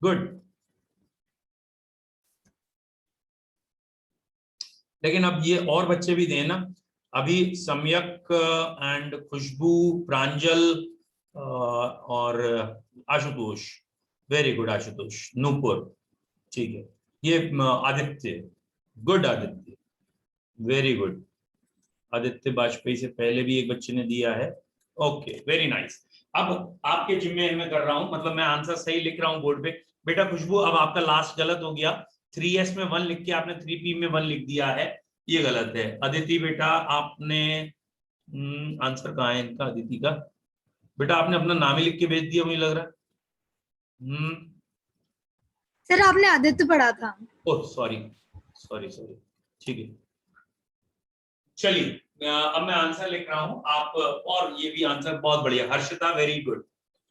good. लेकिन अब ये और बच्चे भी देना, अभी सम्यक एंड खुशबू, प्रांजल और आशुतोष, वेरी गुड आशुतोष, नूपुर, ठीक है, ये Aditya, good Aditya, very good Aditya Vajpayee से पहले भी एक बच्चे ने दिया है, ओके वेरी नाइस। अब आपके जिम्मे मैं कर रहा हूं, मतलब मैं आंसर सही लिख रहा हूं बोर्ड पे। बेटा खुशबू, अब आपका लास्ट गलत हो गया, 3s में 1 लिख के आपने 3p में 1 लिख दिया है, ये गलत है। अदिति बेटा आपने आंसर कहाँ है इनका, अदिति का बेटा आपने अपना नाम ही लिख के भेज दिया मुझे लग रहा है। सर आपने आदित्य पढ़ा था। ओह सॉरी सॉरी सॉरी, ठीक है चलिए, अब मैं आंसर लिख रहा हूं आप, और ये भी आंसर बहुत बढ़िया, Harshita very good,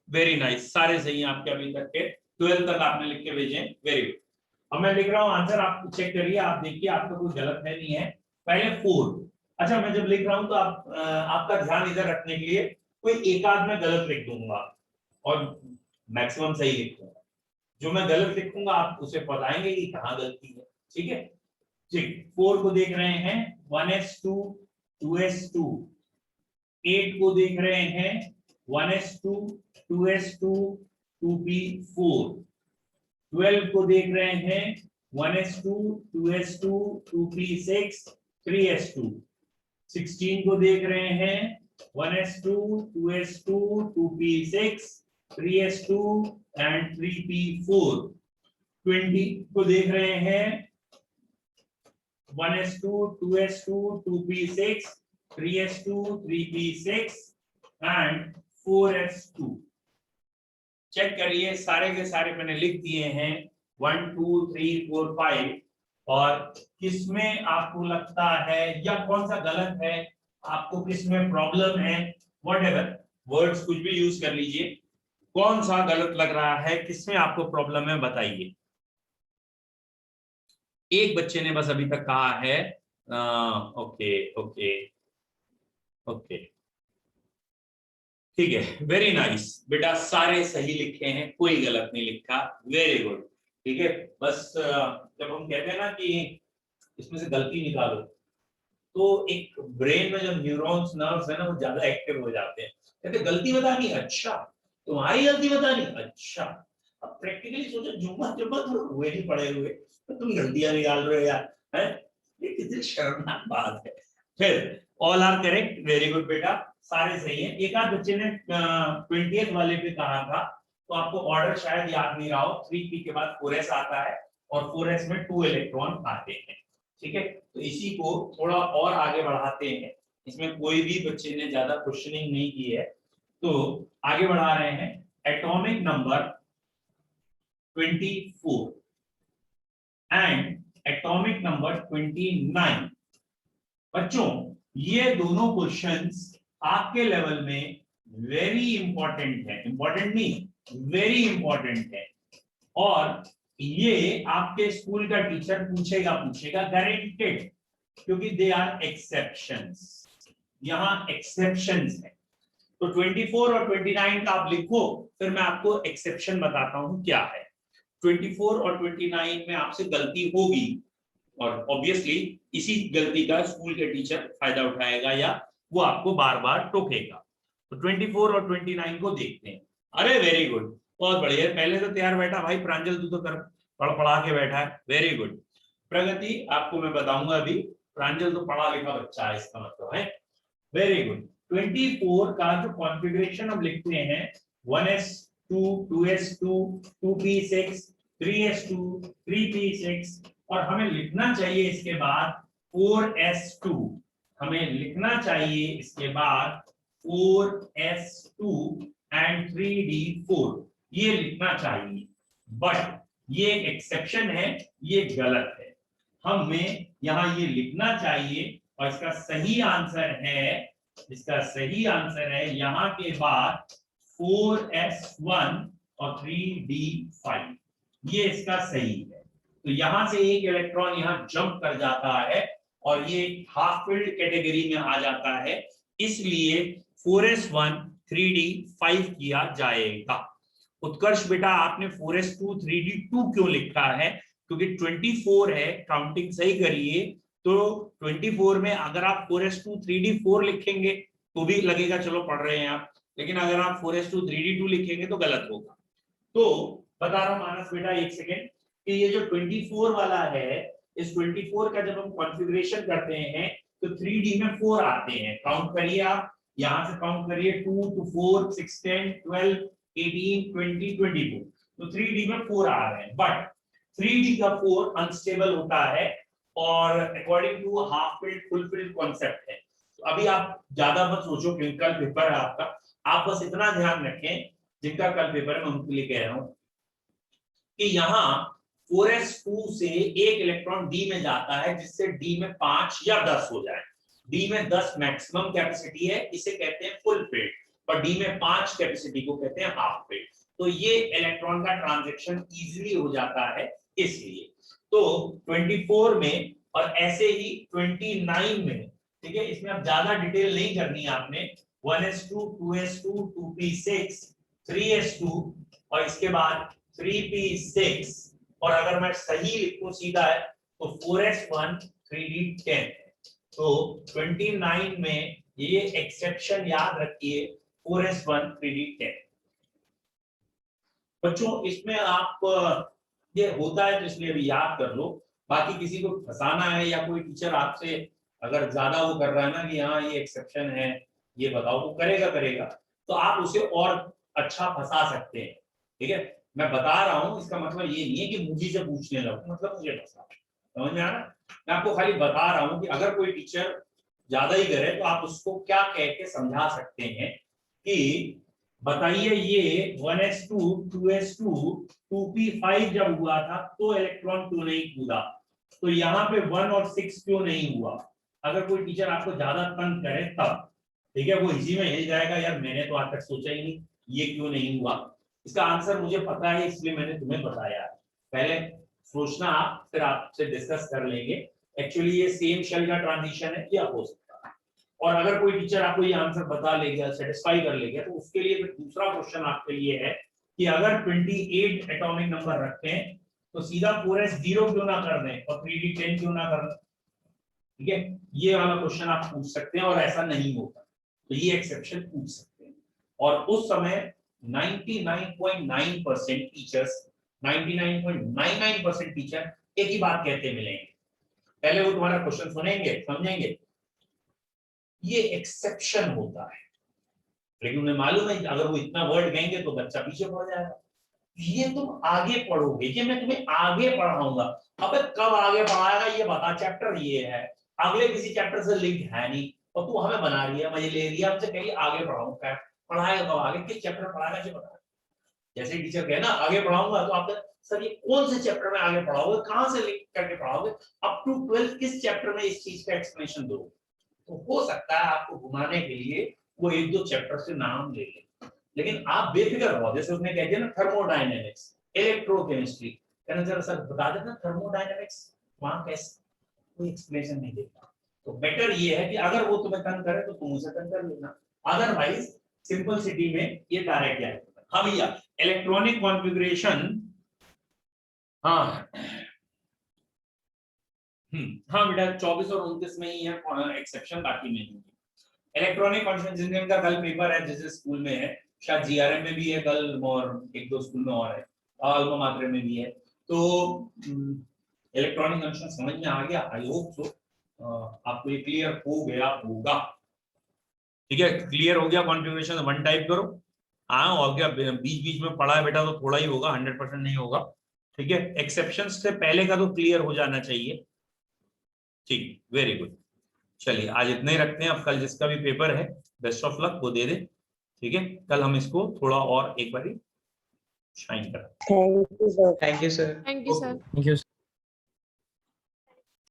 very nice, सारे सही हैं आपके अभी तक के, 12 तक आपने लिख के भेजे, वेरी गुड। अब मैं लिख रहा हूं आंसर, आप चेक करिए, आप देखिए आपका कोई गलत है नहीं है। पहले 4, अच्छा मैं जब लिख रहा हूं तो आप आपका ध्यान इधर रखने के लिए कोई एक आध में गलत लिख दूंगा और मैक्सिमम सही लिख दूंगा, जो मैं गलत लिखूंगा आप उसे बताएंगे कि कहां गलती है, ठीक है। ठीक, 4 को देख रहे हैं 1s2 2s2, 8 को देख रहे हैं 1s2 2s2 2p4, 12 को देख रहे हैं 1s2 2s2 2p6 3s2, 16 को देख रहे हैं 1s2 2s2 2p6 3s2 and 3p4, 20 को देख रहे हैं 1s2 2s2 2p6 3s2 3p6 and 4s2। Check करिए, सारे के सारे मैंने लिख दिए हैं 1 2 3 4 5, और किसमें आपको लगता है या कौन सा गलत है, आपको किसमें प्रॉब्लम है, व्हाटएवर वर्ड्स कुछ भी यूज कर लीजिए, कौन सा गलत लग रहा है, किसमें आपको प्रॉब्लम है बताइए। एक बच्चे ने बस अभी तक कहा है ओके ओके ओके, ठीक है, वेरी नाइस बेटा, सारे सही लिखे हैं, कोई गलत नहीं लिखा, वेरी गुड, ठीक है। बस जब हम कहते हैं ना कि इसमें से गलती निकालो, तो एक ब्रेन में जो न्यूरॉन्स नर्व्स है ना वो ज्यादा एक्टिव हो जाते हैं, कहते गलती बतानी, अच्छा तुम्हारी गलती बतानी, अच्छा। अब प्रैक्टिकली सोचो, जुम्मा जुम्मा तो हुए ही पड़े हुए तो तुम गलतियां निकाल रहे हो यार, है ये कितनी शर्मनाक बात है। फिर all are correct, very good बेटा, सारे सही हैं। एक आध बच्चे ने 20th वाले पे कहा था, तो आपको ऑर्डर शायद याद नहीं रहा हो, 3p के बाद 4s आता है और 4s में 2 इलेक्ट्रॉन आते हैं, ठीक है। तो इसी को थोड़ा और आगे बढ़ाते हैं, इसमें कोई भी बच्चे ने ज्यादा क्वेश्चनिंग नहीं की है, तो आगे बढ़ा रहे हैं। Atomic number 24 and atomic number 29, बच्चों ये दोनों क्वेश्चंस आपके लेवल में वेरी इंपॉर्टेंट है, इंपॉर्टेंट नहीं वेरी इंपॉर्टेंट है, और ये आपके स्कूल का टीचर पूछेगा गारंटेड, क्योंकि दे आर एक्सेप्शंस, यहां एक्सेप्शंस है। तो 24 और 29 का आप लिखो, फिर मैं आपको एक्सेप्शन बताता हूं क्या है। 24 और 29 में आपसे गलती होगी और ऑब्वियसली इसी गलती का स्कूल के टीचर फायदा उठाएगा या वो आपको बार बार टोकेगा। तो 24 और 29 को देखते हैं। अरे वेरी गुड, बहुत बढ़िया, पहले तो तैयार बैठा भाई प्रांजल, तू तो कर पढ़ा के बैठा है, वेरी गुड। प्रगति आपको मैं बताऊंगा अभी, प्रांजल तो पढ़ा लिखा बच्चा है इसका मतलब है, वेरी गुड। 24 का जो कॉन्फ़िगरेशन हम लिखते हैं 1s2 2s2 2p6 3s2 3p6, और हमें लिखना चाहिए इसके बाद 4s2, हमें लिखना चाहिए इसके बाद 4s2 एंड 3d4, ये लिखना चाहिए, बट ये एक्सेप्शन है, ये गलत है, हमें यहां ये लिखना चाहिए, और इसका सही आंसर है यहां के बाद 4s1 और 3d5, ये इसका सही है। तो यहां से एक इलेक्ट्रॉन यहां जंप कर जाता है और ये हाफ फिल्ड कैटेगरी में आ जाता है, इसलिए 4s1 3d5 किया जाएगा। उत्कर्ष बेटा आपने 4s2 3d2 क्यों लिखा है, क्योंकि 24 है, काउंटिंग सही करिए, तो 24 में अगर आप 4s2 3d4 लिखेंगे तो भी लगेगा चलो पढ़ रहे हैं आप, लेकिन अगर आप 4s2 3d2 लिखेंगे तो गलत होगा। तो बता रहा हूं मानस बेटा एक सेकेंड कि ये जो 24 वाला है, इस 24 का जब हम कॉन्फ़िगरेशन करते हैं तो 3D में 4 आते हैं। काउंट करिए आप, यहां से काउंट करिए 2 to 4 6 10 12 18 20 24, तो 3D में 4 आ रहे हैं। बट 3D का 4 अनस्टेबल होता है और according to half filled full filled concept है। तो अभी आप ज्यादा मत सोचो क्योंकि कल पेपर है आपका, आप बस इतना ध्यान रखें जिनका कल पेपर है मैं उनके लिए कह रहा हूं कि यहाँ 4s2 से एक इलेक्ट्रॉन d में जाता है जिससे d में 5 या 10 हो जाए। d में 10 मैक्सिमम कैपेसिटी है, इसे कहते हैं फुल फील्ड, और d में 5 कैपेसिटी को कहते हैं हाफ फील्ड। तो ये इलेक्ट्रॉन का ट्रांजैक्शन इजीली हो जाता है इसलिए। तो 24 में और ऐसे ही 29 में, ठीक है, इसमें अब ज्यादा डिटेल नहीं करनी है आपने, 1s2 2s2 2p6 3s2 और इसके बाद 3p6, और अगर मैं सही लिखूं सीधा है तो 4s1 3d10। तो 29 में ये एक्सेप्शन याद रखिए, 4s1 3d10। बच्चों इसमें आप ये होता है तो इसलिए अभी याद कर लो, बाकी किसी को फंसाना है या कोई टीचर आपसे अगर ज्यादा वो कर रहा है ना कि हाँ ये एक्सेप्शन है ये बताओ, तो करेगा तो आप उसे और अच्छा फंसा सकते हैं। ठीक है, मैं बता रहा हूं, इसका मतलब ये नहीं है कि मुझे से पूछने लगो, मतलब मुझे फंसा, समझ में आ रहा है? मैं आपको खाली बता रहा हूं कि अगर कोई टीचर ज्यादा ही करे तो आप उसको क्या कह के समझा सकते हैं कि बताइए ये 1s2 2s2 2p5 जब हुआ था तो इलेक्ट्रॉन क्यों नहीं कूदा, तो यहाँ पे 1 और 6 क्यों नहीं हुआ। अगर कोई टीचर आपको ज्यादा तंग करे तब, ठीक है, वो इसी में हिल जाएगा, यार मैंने तो आज तक सोचा ही नहीं ये क्यों नहीं हुआ। इसका आंसर मुझे पता है इसलिए मैंने तुम्हें बताया, पहले सोचना आप, फिर आपसे डिस्कस कर लेंगे। एक्चुअली ये सेम शेल का ट्रांजिशन है या हो सकता है, और अगर कोई टीचर आपको ये आंसर बता ले गया, सेटिस्फाई कर ले गया, तो उसके लिए फिर दूसरा क्वेश्चन आपके लिए है कि अगर 28 एटॉमिक नंबर रखें तो सीधा 4s 0 क्यों ना कर दें और 3d 10 क्यों ना कर दें। ठीक है, ये वाला क्वेश्चन आप पूछ सकते हैं और ऐसा नहीं होता तो ये एक्सेप्शन पूछ सकते हैं। और उस समय 99.9% टीचर्स, 99.99% टीचर एक ही बात कहते मिलेंगे, पहले वो तुम्हारा क्वेश्चन सुनेंगे समझेंगे ये एक्सेप्शन होता है, लेकिन उन्हें मालूम है अगर वो इतना वर्ड कहेंगे तो बच्चा पीछे पड़ जाएगा, ये तुम आगे पढ़ोगे, ये मैं तुम्हें आगे पढ़ाऊंगा। अब कब आगे पढ़ाएगा ये बता, चैप्टर ये है, अगले किसी चैप्टर से लिंक है नहीं और तू हमें बना रही है, मजे ले रही है हमसे, कहीं आगे पढ़ाऊंगा, पढ़ाएगा कब आगे, किस चैप्टर पढ़ाएगा ये बता। जैसे टीचर कहे ना आगे पढ़ाऊंगा तो आप सर ये कौन से चैप्टर में आगे पढ़ाओगे, कहां से लिंक करके पढ़ाओगे, अप टू 12 किस चैप्टर में इस चीज का एक्सप्लेनेशन दोगे। तो हो सकता है आपको घुमाने के लिए वो एक दो चैप्टर से नाम ले ले, लेकिन आप बेफिक्र रहो। जैसे उसने कह दिया ना थर्मोडायनेमिक्स इलेक्ट्रोकेमिस्ट्री, कहना जरा सर बता देना थर्मोडायनेमिक्स वहां कैसे, कोई एक्सप्लेनेशन नहीं देता। तो बेटर ये है कि अगर वो तुम्हें तंग करे तो तुम उसे तंग कर लेना, अदरवाइज सिंपल सिटी में ये डायरेक्ट क्या है। हाँ भैया इलेक्ट्रॉनिक कॉन्फ़िगरेशन, हाँ हाँ बेटा 24 और 29 में ही है एक्सेप्शन, बाकी में नहीं। इलेक्ट्रॉनिक कॉन्फ़िगरेशन का कल पेपर है, जैसे स्कूल में है, शायद जीआरएम में भी है कल और एक दो स्कूल में और है, अल्मा मात्रा में भी है। तो इलेक्ट्रॉनिक कॉन्फ़िगरेशन समझ में आ गया, आई होप सो आपको ये क्लियर हो गया होगा। ठीक है, क्लियर हो गया कॉन्फ़िगरेशन, वन टाइप करो। हाँ और क्या बीच बीच में पढ़ा है बेटा तो थोड़ा ही होगा, 100% नहीं होगा। ठीक है, एक्सेप्शन से पहले का तो क्लियर हो जाना चाहिए। ठीक, वेरी गुड। चलिए आज इतने ही रखते हैं, अब कल जिसका भी पेपर है बेस्ट ऑफ लक वो दे दे। ठीक है, कल हम इसको थोड़ा और एक बार शाइन करें। Thank you sir. Thank you sir. Thank you sir. Thank you.